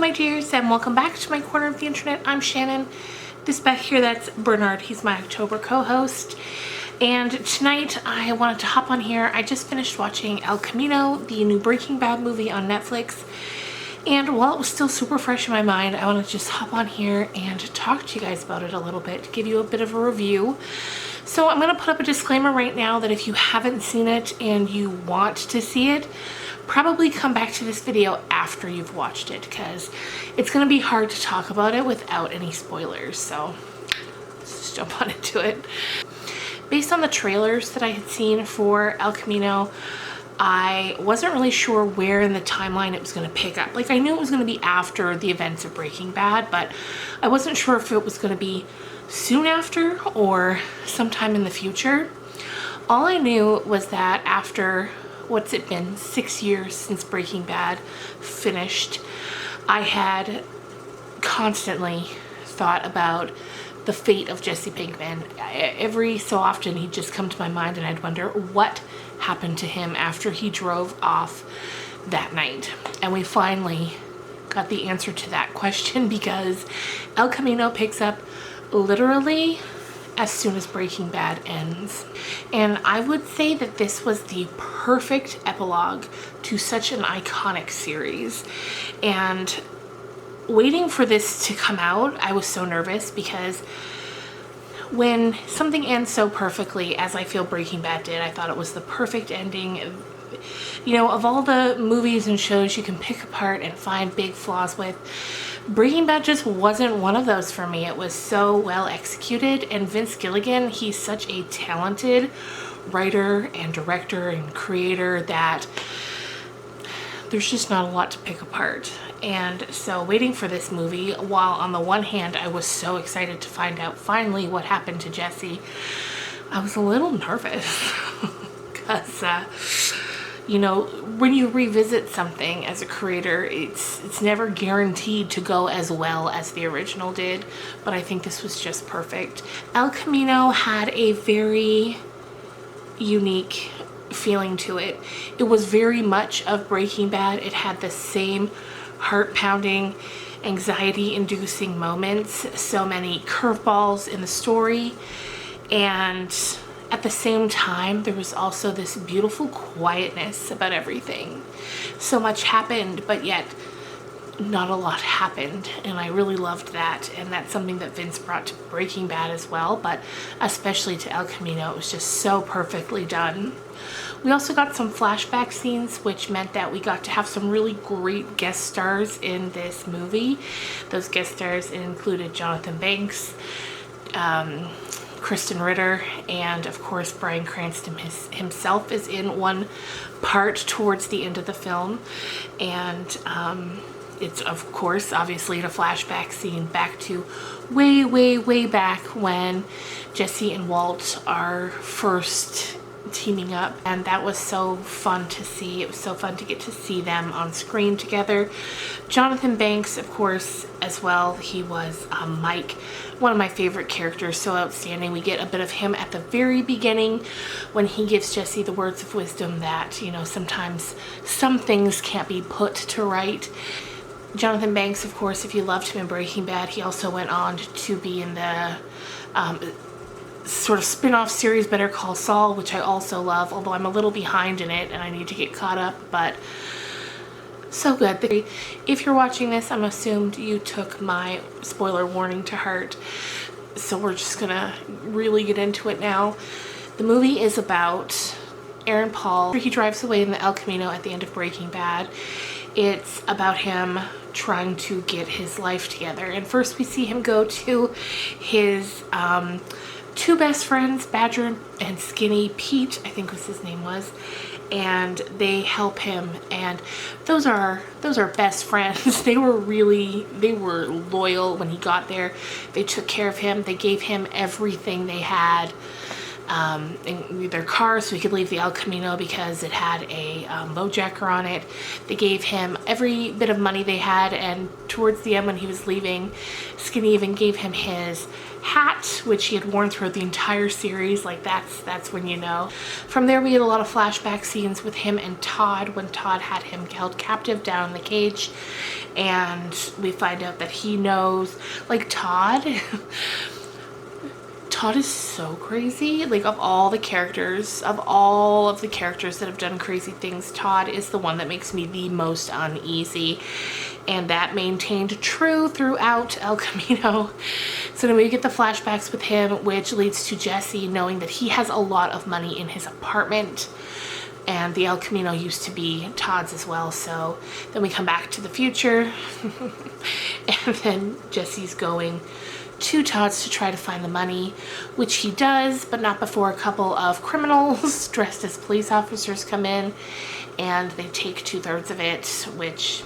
my dears, and welcome back to my corner of the internet. I'm Shannon. This back here, that's Bernard. He's my October co-host. And tonight I wanted to hop on here. I just finished watching El Camino, the new Breaking Bad movie on Netflix. And while it was still super fresh in my mind, I want to just hop on here and talk to you guys about it a little bit, give you a bit of a review. So I'm going to put up a disclaimer right now that if you haven't seen it and you want to see it, probably come back to this video after you've watched it, because it's going to be hard to talk about it without any spoilers. So let's just jump on into it. Based on the trailers that I had seen for El Camino, I wasn't really sure where in the timeline it was going to pick up. Like, I knew it was going to be after the events of Breaking Bad, but I wasn't sure if it was going to be soon after or sometime in the future. All I knew was that after, what's it been, 6 years since Breaking Bad finished, I had constantly thought about the fate of Jesse Pinkman. Every so often he'd just come to my mind and I'd wonder what happened to him after he drove off that night. And we finally got the answer to that question, because El Camino picks up literally as soon as Breaking Bad ends. And I would say that this was the perfect epilogue to such an iconic series. And waiting for this to come out, I was so nervous, because when something ends so perfectly as I feel Breaking Bad did, I thought it was the perfect ending. You know, of all the movies and shows you can pick apart and find big flaws with, Breaking Bad just wasn't one of those for me. It was so well executed, and Vince Gilligan, he's such a talented writer and director and creator that there's just not a lot to pick apart. And so waiting for this movie, while on the one hand I was so excited to find out finally what happened to Jesse, I was a little nervous because you know, when you revisit something as a creator, it's never guaranteed to go as well as the original did, but I think this was just perfect. El Camino had a very unique feeling to it. It was very much of Breaking Bad. It had the same heart-pounding, anxiety-inducing moments, so many curveballs in the story, and at the same time there was also this beautiful quietness about everything. So much happened, but yet not a lot happened, and I really loved that. And that's something that Vince brought to Breaking Bad as well, but especially to El Camino. It was just so perfectly done. We also got some flashback scenes, which meant that we got to have some really great guest stars in this movie. Those guest stars included Jonathan Banks, Kristen Ritter, and of course Bryan Cranston himself is in one part towards the end of the film. And it's of course obviously in a flashback scene back to way back when Jesse and Walt are first teaming up, and that was so fun to see. It was so fun to get to see them on screen together. Jonathan Banks, of course, as well. He was Mike, one of my favorite characters, so outstanding. We get a bit of him at the very beginning when he gives Jesse the words of wisdom that, you know, sometimes some things can't be put to right. Jonathan Banks, of course, if you loved him in Breaking Bad, he also went on to be in the sort of spin-off series Better Call Saul, which I also love, although I'm a little behind in it and I need to get caught up, but so good. If you're watching this, I'm assumed you took my spoiler warning to heart, so we're just gonna really get into it now. The movie is about Aaron Paul. He drives away in the El Camino at the end of Breaking Bad. It's about him trying to get his life together, and first we see him go to his two best friends, Badger and Skinny Pete, I think was his name was, and they help him. And those are best friends. They were loyal when he got there. They took care of him. They gave him everything they had. in their car so he could leave the El Camino because it had a LoJacker on it. They gave him every bit of money they had, and towards the end when he was leaving, Skinny even gave him his hat, which he had worn throughout the entire series. Like that's when you know. From there we had a lot of flashback scenes with him and Todd, when Todd had him held captive down in the cage, and we find out that he knows, like, Todd is so crazy. Like, of all of the characters that have done crazy things, Todd is the one that makes me the most uneasy, and that maintained true throughout El Camino. So then we get the flashbacks with him, which leads to Jesse knowing that he has a lot of money in his apartment, and the El Camino used to be Todd's as well. So then we come back to the future and then Jesse's going to Todd's to try to find the money, which he does, but not before a couple of criminals dressed as police officers come in and they take 2/3 of it, which,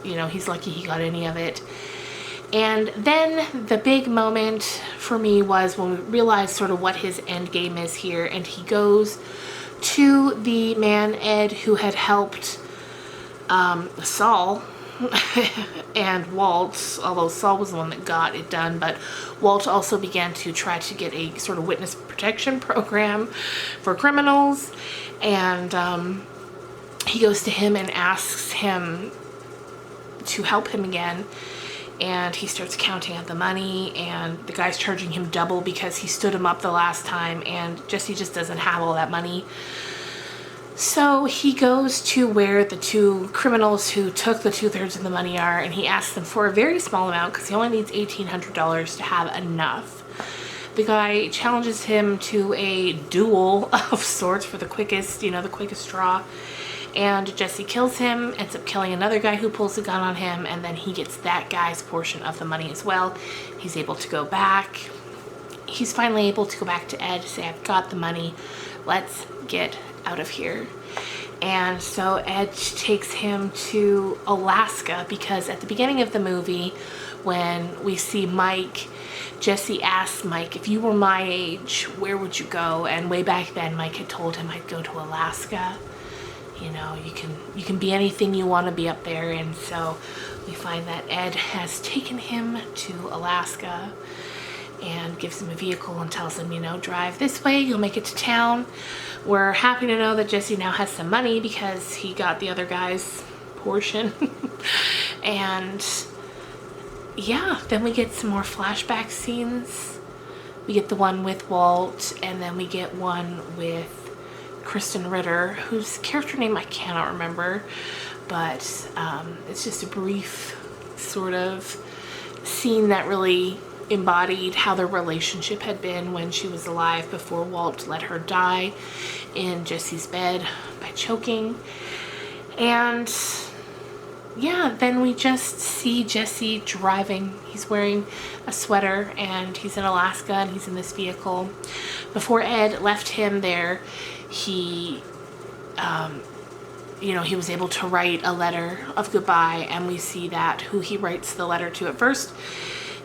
you know, he's lucky he got any of it. And then the big moment for me was when we realized sort of what his end game is here, and he goes to the man, Ed, who had helped Saul and Walt, although Saul was the one that got it done, but Walt also began to try to get a sort of witness protection program for criminals, and he goes to him and asks him to help him again, and he starts counting out the money, and the guy's charging him double because he stood him up the last time, and Jesse just doesn't have all that money. So he goes to where the two criminals who took the 2/3 of the money are, and he asks them for a very small amount because he only needs $1,800 to have enough. The guy challenges him to a duel of sorts for the quickest, you know, the quickest straw. And Jesse kills him, ends up killing another guy who pulls a gun on him, and then he gets that guy's portion of the money as well. He's able to go back. He's finally able to go back to Ed, say, I've got the money, let's get out of here. And so Ed takes him to Alaska, because at the beginning of the movie, when we see Mike, Jesse asks Mike, if you were my age, where would you go? And way back then, Mike had told him, I'd go to Alaska. You know, you can be anything you want to be up there. And so we find that Ed has taken him to Alaska and gives him a vehicle and tells him, you know, drive this way, you'll make it to town. We're happy to know that Jesse now has some money because he got the other guy's portion. And yeah, then we get some more flashback scenes. We get the one with Walt, and then we get one with Kristen Ritter, whose character name I cannot remember, but it's just a brief sort of scene that really embodied how their relationship had been when she was alive before Walt let her die in Jesse's bed by choking. And yeah, then we just see Jesse driving. He's wearing a sweater and he's in Alaska and he's in this vehicle. Before Ed left him there, he you know, he was able to write a letter of goodbye, and we see that who he writes the letter to at first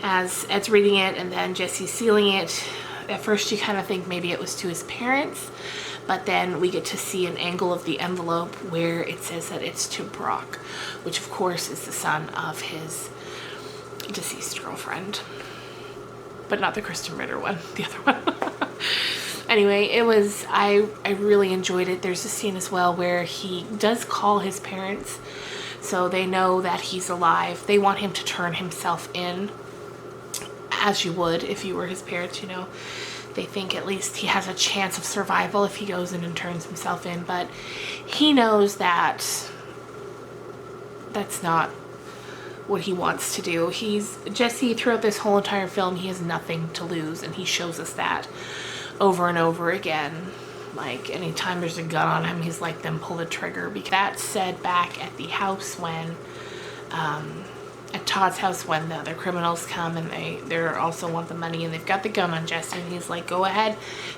as Ed's reading it, and then Jesse's sealing it. At first you kind of think maybe it was to his parents, but then we get to see an angle of the envelope where it says that it's to Brock, which of course is the son of his deceased girlfriend, but not the Kristen Ritter one, the other one. Anyway, it was, I really enjoyed it. There's a scene as well where he does call his parents, so they know that he's alive. They want him to turn himself in, as you would if you were his parents, you know. They think at least he has a chance of survival if he goes in and turns himself in, but he knows that that's not what he wants to do. Jesse, throughout this whole entire film, he has nothing to lose, and he shows us that over and over again. Like, anytime there's a gun on him, he's like, then pull the trigger. Because that said, back at the house when at Todd's house, when the other criminals come and they also want the money and they've got the gun on Jesse, and he's like, go ahead,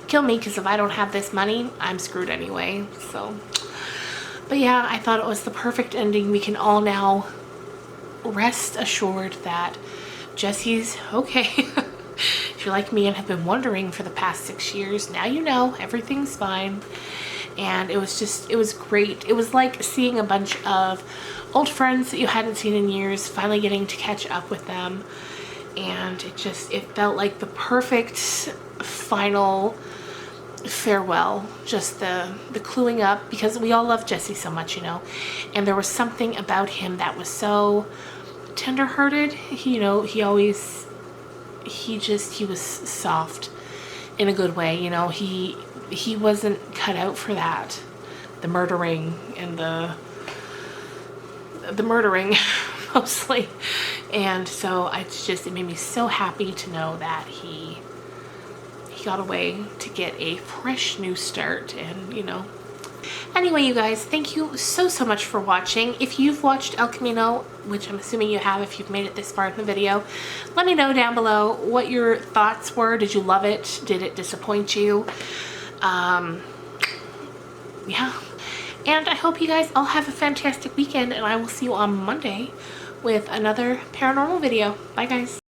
kill me, because if I don't have this money, I'm screwed anyway. So, but yeah, I thought it was the perfect ending. We can all now rest assured that Jesse's okay. you're like me and have been wondering for the past 6 years, now you know everything's fine. And it was great. It was like seeing a bunch of old friends that you hadn't seen in years, finally getting to catch up with them. And it felt like the perfect final farewell, just the cluing up, because we all love Jesse so much, you know, and there was something about him that was so tender-hearted. You know, he was soft in a good way, you know. He wasn't cut out for that, the murdering and the murdering mostly. And so it made me so happy to know that he got away to get a fresh new start. And you know, anyway, you guys, thank you so much for watching. If you've watched El Camino, which I'm assuming you have if you've made it this far in the video, let me know down below what your thoughts were. Did you love it? Did it disappoint you? Yeah, and I hope you guys all have a fantastic weekend, and I will see you on Monday with another paranormal video. Bye guys.